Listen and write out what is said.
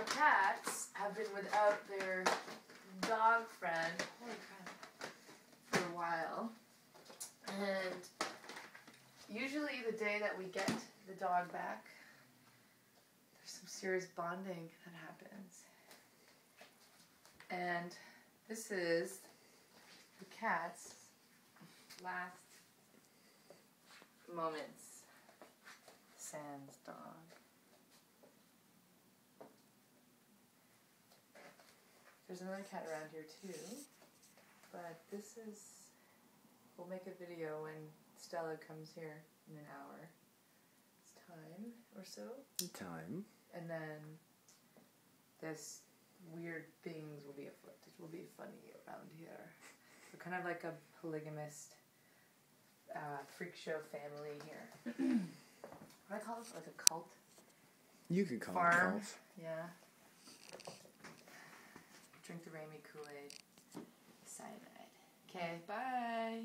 cats have been without their dog friend, holy crap, for a while. And usually the day that we get the dog back, there's some serious bonding that happens. And this is the cat's last moments. Sans dog. There's another cat around here too, but this is, we'll make a video when Stella comes here in an hour. It's time or so. Time. And then this weird things will be afoot. It will be funny around here. We're kind of like a polygamist freak show family here. What do I call it? Like a cult? You can call Farm. it a cult. Yeah. Drink the Ramy Kool-Aid. Cyanide. Okay, bye.